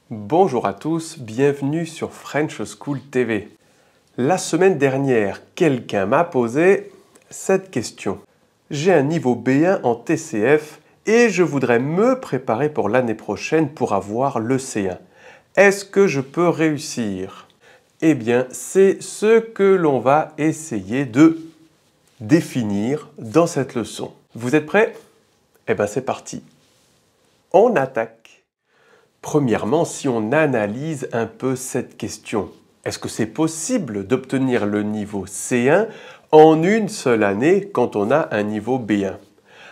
Bonjour à tous, bienvenue sur French School TV. La semaine dernière, quelqu'un m'a posé cette question. J'ai un niveau B1 en TCF et je voudrais me préparer pour l'année prochaine pour avoir le C1. Est-ce que je peux réussir? Eh bien, c'est ce que l'on va essayer de définir dans cette leçon. Vous êtes prêts? Eh bien, c'est parti. On attaque. Premièrement, si on analyse un peu cette question, est-ce que c'est possible d'obtenir le niveau C1 en une seule année quand on a un niveau B1?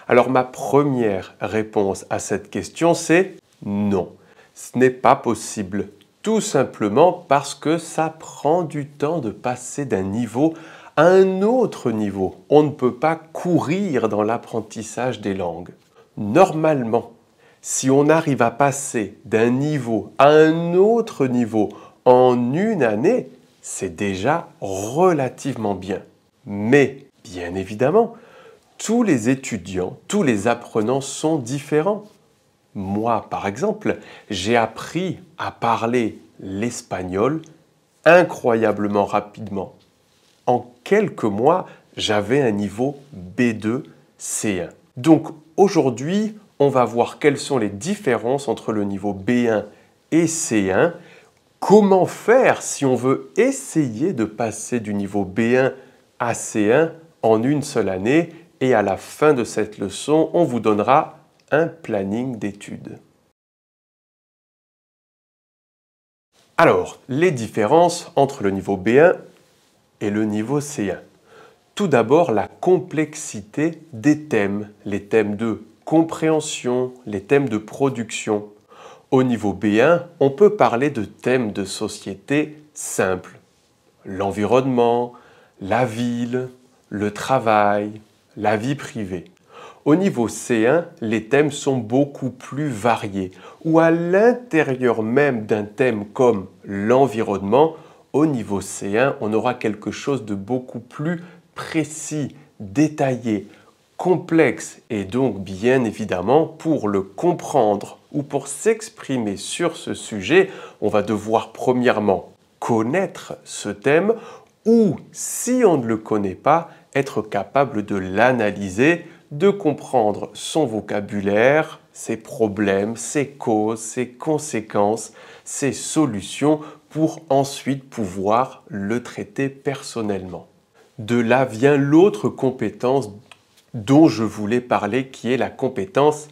Alors ma première réponse à cette question, c'est non. Ce n'est pas possible. Tout simplement parce que ça prend du temps de passer d'un niveau à un autre niveau. On ne peut pas courir dans l'apprentissage des langues. Normalement, si on arrive à passer d'un niveau à un autre niveau en une année, c'est déjà relativement bien. Mais, bien évidemment, tous les étudiants, tous les apprenants sont différents. Moi, par exemple, j'ai appris à parler l'espagnol incroyablement rapidement. En quelques mois, j'avais un niveau B2 C1. Donc aujourd'hui, on va voir quelles sont les différences entre le niveau B1 et C1. Comment faire si on veut essayer de passer du niveau B1 à C1 en une seule année? Et à la fin de cette leçon, on vous donnera un planning d'études. Alors, les différences entre le niveau B1 et le niveau C1. Tout d'abord, la complexité des thèmes, les thèmes de compréhension, les thèmes de production. Au niveau B1, on peut parler de thèmes de société simples. L'environnement, la ville, le travail, la vie privée. Au niveau C1, les thèmes sont beaucoup plus variés, ou à l'intérieur même d'un thème comme l'environnement, au niveau C1, on aura quelque chose de beaucoup plus précis, détaillé, complexe, et donc bien évidemment, pour le comprendre ou pour s'exprimer sur ce sujet, on va devoir premièrement connaître ce thème ou, si on ne le connaît pas, être capable de l'analyser, de comprendre son vocabulaire, ses problèmes, ses causes, ses conséquences, ses solutions pour ensuite pouvoir le traiter personnellement. De là vient l'autre compétence dont je voulais parler, qui est la compétence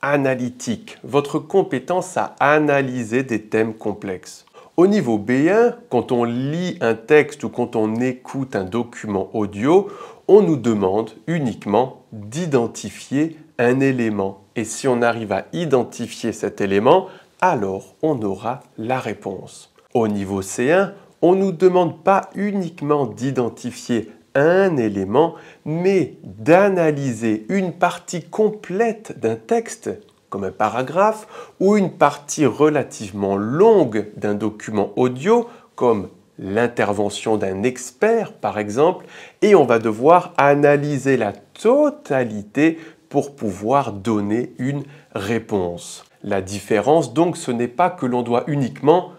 analytique. Votre compétence à analyser des thèmes complexes. Au niveau B1, quand on lit un texte ou quand on écoute un document audio, on nous demande uniquement d'identifier un élément. Et si on arrive à identifier cet élément, alors on aura la réponse. Au niveau C1, on ne nous demande pas uniquement d'identifier un élément, mais d'analyser une partie complète d'un texte, comme un paragraphe, ou une partie relativement longue d'un document audio, comme l'intervention d'un expert par exemple, et on va devoir analyser la totalité pour pouvoir donner une réponse. La différence donc, ce n'est pas que l'on doit uniquement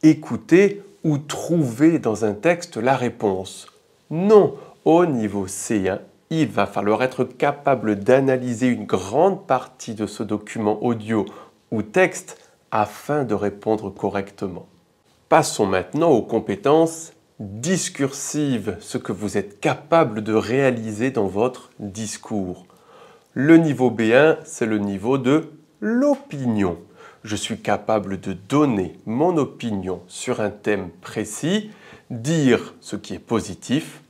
écouter ou trouver dans un texte la réponse. Non, au niveau C1, il va falloir être capable d'analyser une grande partie de ce document audio ou texte afin de répondre correctement. Passons maintenant aux compétences discursives, ce que vous êtes capable de réaliser dans votre discours. Le niveau B1, c'est le niveau de l'opinion. Je suis capable de donner mon opinion sur un thème précis, dire ce qui est positif,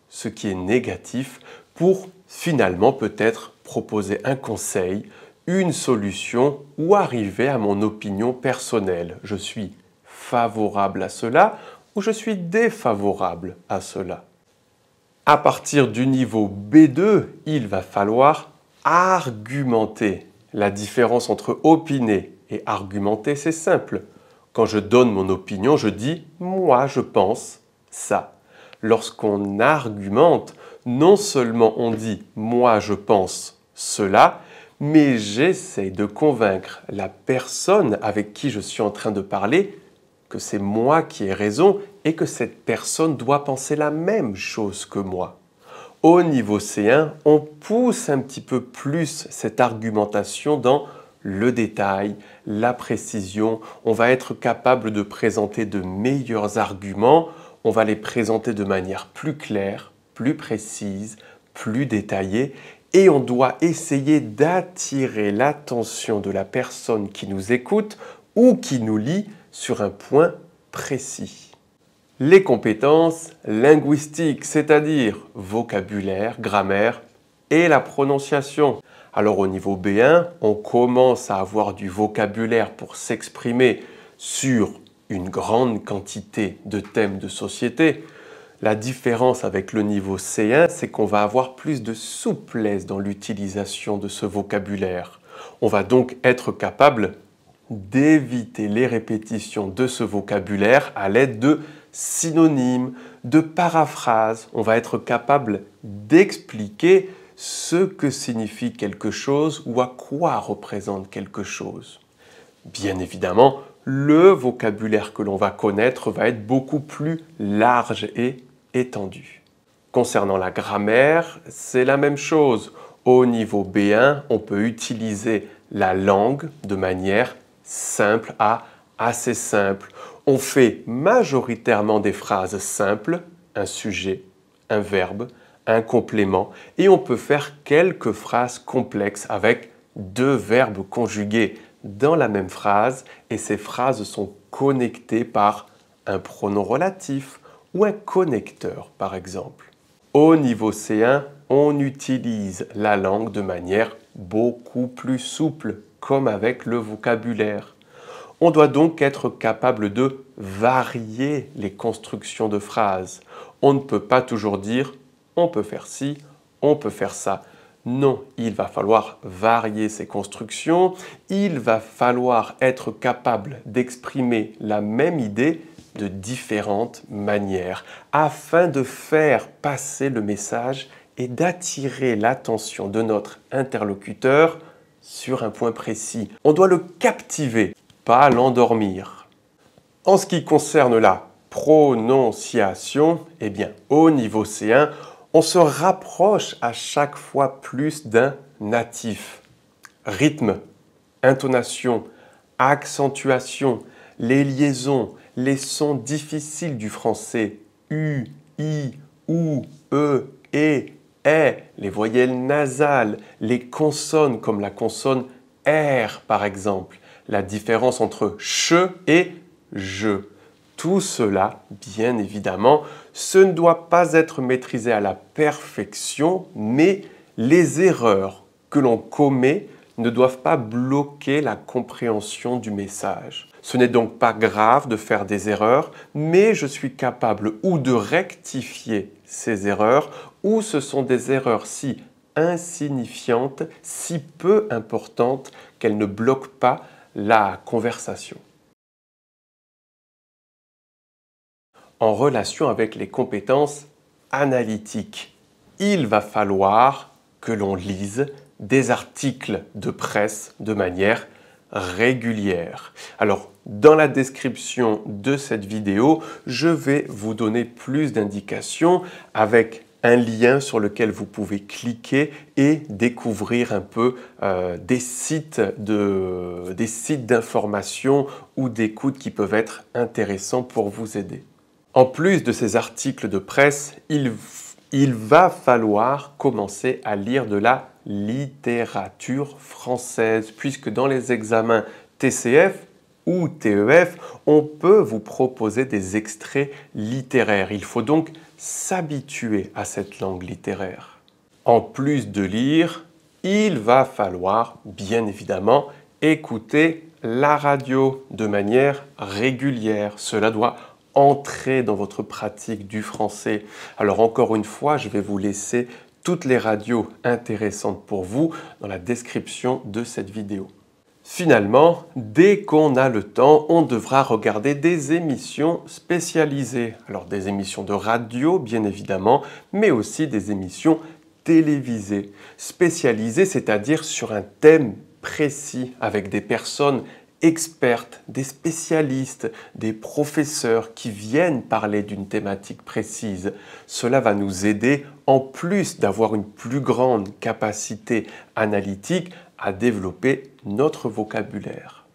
ce qui est négatif, pour finalement peut-être proposer un conseil, une solution ou arriver à mon opinion personnelle. Je suis favorable à cela ou je suis défavorable à cela. À partir du niveau B2, il va falloir argumenter. La différence entre opiner et argumenter, c'est simple. Quand je donne mon opinion, je dis « moi je pense ça ». Lorsqu'on argumente, non seulement on dit « moi je pense cela », mais j'essaie de convaincre la personne avec qui je suis en train de parler que c'est moi qui ai raison et que cette personne doit penser la même chose que moi. Au niveau C1, on pousse un petit peu plus cette argumentation dans le détail, la précision. On va être capable de présenter de meilleurs arguments. On va les présenter de manière plus claire, plus précise, plus détaillée. Et on doit essayer d'attirer l'attention de la personne qui nous écoute ou qui nous lit sur un point précis. Les compétences linguistiques, c'est-à-dire vocabulaire, grammaire et la prononciation. Alors au niveau B1, on commence à avoir du vocabulaire pour s'exprimer sur une grande quantité de thèmes de société. La différence avec le niveau C1, c'est qu'on va avoir plus de souplesse dans l'utilisation de ce vocabulaire. On va donc être capable d'éviter les répétitions de ce vocabulaire à l'aide de synonymes, de paraphrases. On va être capable d'expliquer ce que signifie quelque chose ou à quoi représente quelque chose. Bien évidemment, le vocabulaire que l'on va connaître va être beaucoup plus large et étendu. Concernant la grammaire, c'est la même chose. Au niveau B1, on peut utiliser la langue de manière simple à assez simple. On fait majoritairement des phrases simples, un sujet, un verbe, un complément, et on peut faire quelques phrases complexes avec deux verbes conjugués dans la même phrase, et ces phrases sont connectées par un pronom relatif ou un connecteur, par exemple. Au niveau C1, on utilise la langue de manière beaucoup plus souple, comme avec le vocabulaire. On doit donc être capable de varier les constructions de phrases. On ne peut pas toujours dire « on peut faire ci, on peut faire ça ». Non, il va falloir varier ces constructions, il va falloir être capable d'exprimer la même idée de différentes manières afin de faire passer le message et d'attirer l'attention de notre interlocuteur sur un point précis. On doit le captiver, pas l'endormir. En ce qui concerne la prononciation, eh bien, au niveau C1, on se rapproche à chaque fois plus d'un natif. Rythme, intonation, accentuation, les liaisons, les sons difficiles du français, U, I, OU, E, E, les voyelles nasales, les consonnes comme la consonne R par exemple, la différence entre ch et je. Tout cela, bien évidemment, ce ne doit pas être maîtrisé à la perfection, mais les erreurs que l'on commet ne doivent pas bloquer la compréhension du message. Ce n'est donc pas grave de faire des erreurs, mais je suis capable ou de rectifier ces erreurs, ou ce sont des erreurs si insignifiantes, si peu importantes qu'elles ne bloquent pas la conversation. En relation avec les compétences analytiques, il va falloir que l'on lise des articles de presse de manière régulière. Alors, dans la description de cette vidéo, je vais vous donner plus d'indications avec un lien sur lequel vous pouvez cliquer et découvrir un peu des sites d'information ou d'écoute qui peuvent être intéressants pour vous aider. En plus de ces articles de presse, il va falloir commencer à lire de la littérature française, puisque dans les examens TCF ou TEF, on peut vous proposer des extraits littéraires. Il faut donc s'habituer à cette langue littéraire. En plus de lire, il va falloir, bien évidemment, écouter la radio de manière régulière. Cela doit entrer dans votre pratique du français. Alors encore une fois, je vais vous laisser toutes les radios intéressantes pour vous dans la description de cette vidéo. Finalement, dès qu'on a le temps, on devra regarder des émissions spécialisées. Alors des émissions de radio, bien évidemment, mais aussi des émissions télévisé, spécialisé, c'est-à-dire sur un thème précis, avec des personnes expertes, des spécialistes, des professeurs qui viennent parler d'une thématique précise. Cela va nous aider, en plus d'avoir une plus grande capacité analytique, à développer notre vocabulaire.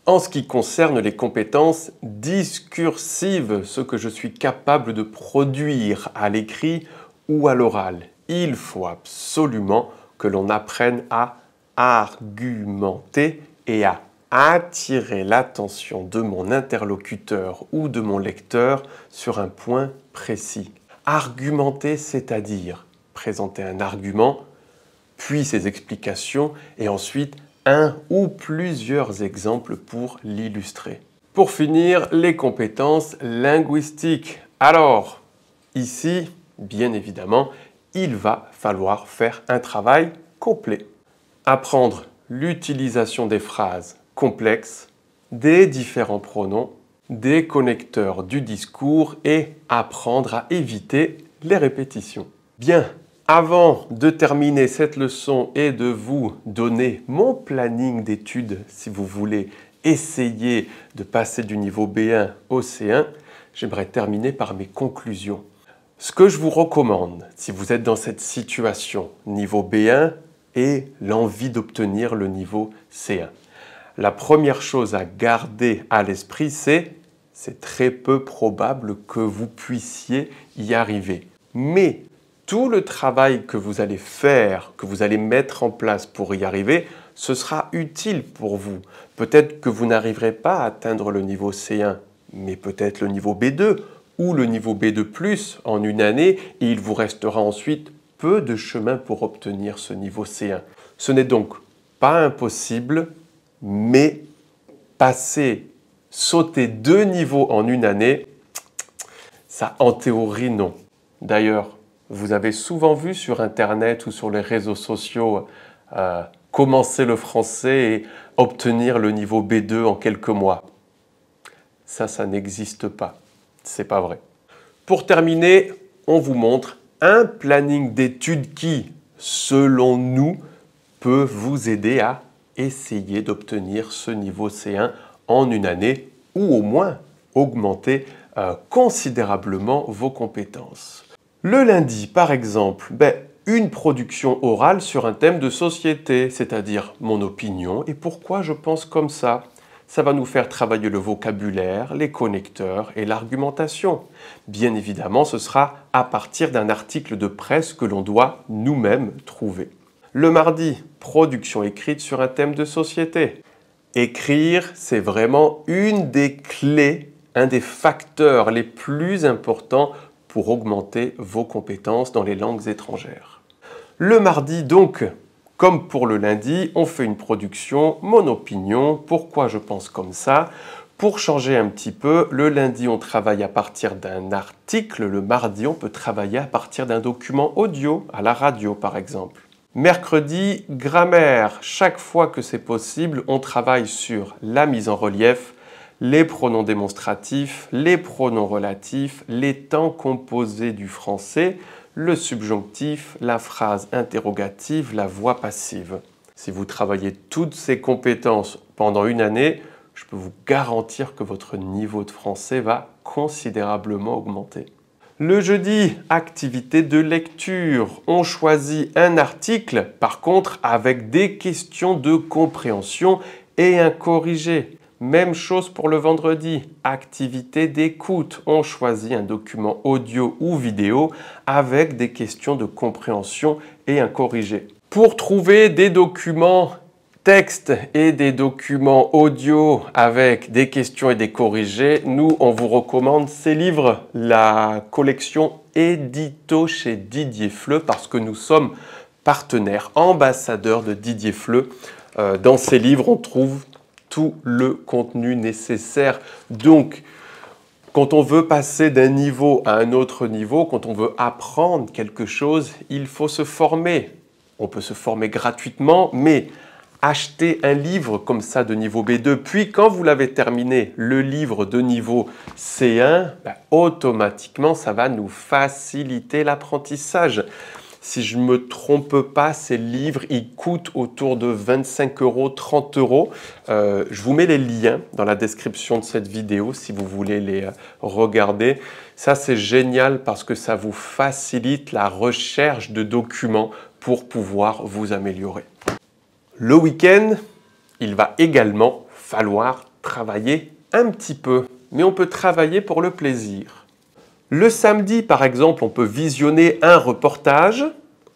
En ce qui concerne les compétences discursives, ce que je suis capable de produire à l'écrit ou à l'oral, il faut absolument que l'on apprenne à argumenter et à attirer l'attention de mon interlocuteur ou de mon lecteur sur un point précis. Argumenter, c'est-à-dire présenter un argument, puis ses explications et ensuite un ou plusieurs exemples pour l'illustrer. Pour finir, les compétences linguistiques. Alors, ici, bien évidemment, il va falloir faire un travail complet. Apprendre l'utilisation des phrases complexes, des différents pronoms, des connecteurs du discours et apprendre à éviter les répétitions. Bien, avant de terminer cette leçon et de vous donner mon planning d'études, si vous voulez essayer de passer du niveau B1 au C1, j'aimerais terminer par mes conclusions. Ce que je vous recommande, si vous êtes dans cette situation niveau B1 et l'envie d'obtenir le niveau C1, la première chose à garder à l'esprit, c'est très peu probable que vous puissiez y arriver. Mais tout le travail que vous allez faire, que vous allez mettre en place pour y arriver, ce sera utile pour vous. Peut-être que vous n'arriverez pas à atteindre le niveau C1, mais peut-être le niveau B2 ou le niveau B2+ en une année, et il vous restera ensuite peu de chemin pour obtenir ce niveau C1. Ce n'est donc pas impossible, mais sauter 2 niveaux en une année, ça en théorie non. D'ailleurs, vous avez souvent vu sur Internet ou sur les réseaux sociaux commencer le français et obtenir le niveau B2 en quelques mois. Ça n'existe pas. C'est pas vrai. Pour terminer, on vous montre un planning d'études qui, selon nous, peut vous aider à essayer d'obtenir ce niveau C1 en une année ou au moins augmenter considérablement vos compétences. Le lundi, par exemple, une production orale sur un thème de société, c'est-à-dire mon opinion et pourquoi je pense comme ça. Ça va nous faire travailler le vocabulaire, les connecteurs et l'argumentation. Bien évidemment, ce sera à partir d'un article de presse que l'on doit nous-mêmes trouver. Le mardi, production écrite sur un thème de société. Écrire, c'est vraiment une des clés, un des facteurs les plus importants pour augmenter vos compétences dans les langues étrangères. Le mardi, donc, comme pour le lundi, on fait une production, mon opinion, pourquoi je pense comme ça. Pour changer un petit peu, le lundi, on travaille à partir d'un article, le mardi, on peut travailler à partir d'un document audio, à la radio par exemple. Mercredi, grammaire. Chaque fois que c'est possible, on travaille sur la mise en relief, les pronoms démonstratifs, les pronoms relatifs, les temps composés du français, le subjonctif, la phrase interrogative, la voix passive. Si vous travaillez toutes ces compétences pendant une année, je peux vous garantir que votre niveau de français va considérablement augmenter. Le jeudi, activité de lecture. On choisit un article, par contre, avec des questions de compréhension et un corrigé. Même chose pour le vendredi, activité d'écoute. On choisit un document audio ou vidéo avec des questions de compréhension et un corrigé. Pour trouver des documents texte et des documents audio avec des questions et des corrigés, nous, on vous recommande ces livres, la collection Édito chez Didier Fleu, parce que nous sommes partenaires, ambassadeurs de Didier Fleu. Dans ces livres, on trouve tout le contenu nécessaire. Donc, quand on veut passer d'un niveau à un autre niveau, quand on veut apprendre quelque chose, il faut se former. On peut se former gratuitement, mais acheter un livre comme ça de niveau B2, puis quand vous l'avez terminé, le livre de niveau C1, automatiquement, ça va nous faciliter l'apprentissage. Si je ne me trompe pas, ces livres, ils coûtent autour de 25 €, 30 €. Je vous mets les liens dans la description de cette vidéo si vous voulez les regarder. Ça, c'est génial parce que ça vous facilite la recherche de documents pour pouvoir vous améliorer. Le week-end, il va également falloir travailler un petit peu, mais on peut travailler pour le plaisir. Le samedi, par exemple, on peut visionner un reportage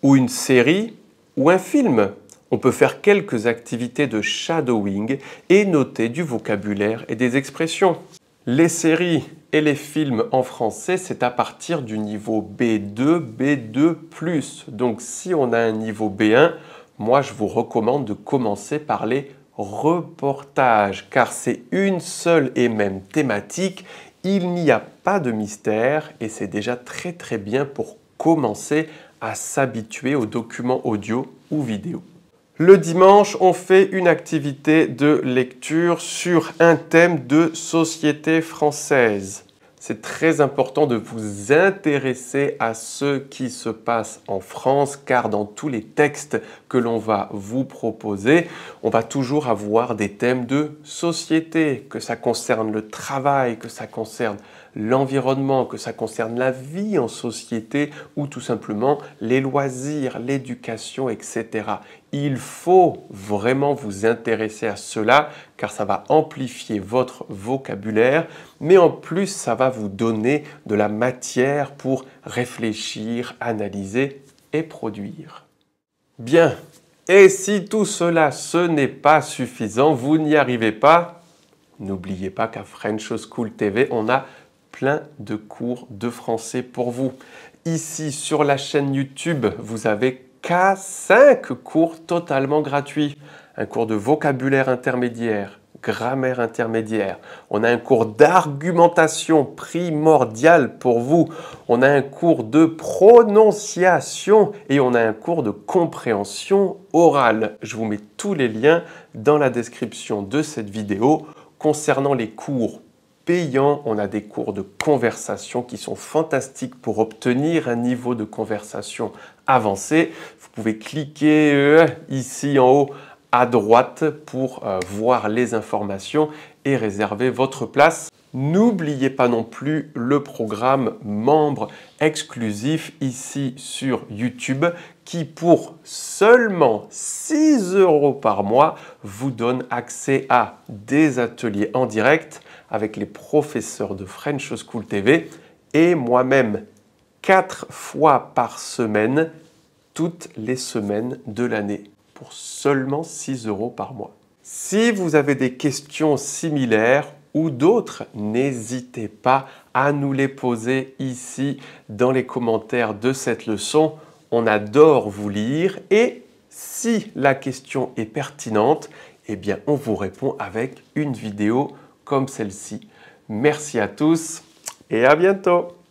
ou une série ou un film. On peut faire quelques activités de shadowing et noter du vocabulaire et des expressions. Les séries et les films en français, c'est à partir du niveau B2, B2+. Donc si on a un niveau B1, moi je vous recommande de commencer par les reportages, car c'est une seule et même thématique. Il n'y a pas de mystère et c'est déjà très bien pour commencer à s'habituer aux documents audio ou vidéo. Le dimanche, on fait une activité de lecture sur un thème de société française. C'est très important de vous intéresser à ce qui se passe en France, car dans tous les textes que l'on va vous proposer, on va toujours avoir des thèmes de société, que ça concerne le travail, que ça concerne l'environnement, que ça concerne la vie en société ou tout simplement les loisirs, l'éducation, etc. Il faut vraiment vous intéresser à cela car ça va amplifier votre vocabulaire, mais en plus ça va vous donner de la matière pour réfléchir, analyser et produire. Bien, et si tout cela ce n'est pas suffisant, vous n'y arrivez pas, n'oubliez pas qu'à French School TV, on a plein de cours de français pour vous. Ici, sur la chaîne YouTube, vous avez 5 cours totalement gratuits. Un cours de vocabulaire intermédiaire, grammaire intermédiaire. On a un cours d'argumentation primordial pour vous. On a un cours de prononciation et on a un cours de compréhension orale. Je vous mets tous les liens dans la description de cette vidéo. Concernant les cours payants, on a des cours de conversation qui sont fantastiques pour obtenir un niveau de conversation avancé. Vous pouvez cliquer ici en haut à droite pour voir les informations et réserver votre place. N'oubliez pas non plus le programme membre exclusif ici sur YouTube qui pour seulement 6 € par mois vous donne accès à des ateliers en direct avec les professeurs de French School TV et moi-même 4 fois par semaine, toutes les semaines de l'année pour seulement 6 € par mois. Si vous avez des questions similaires ou d'autres, n'hésitez pas à nous les poser ici dans les commentaires de cette leçon. On adore vous lire et si la question est pertinente, eh bien on vous répond avec une vidéo comme celle-ci. Merci à tous et à bientôt!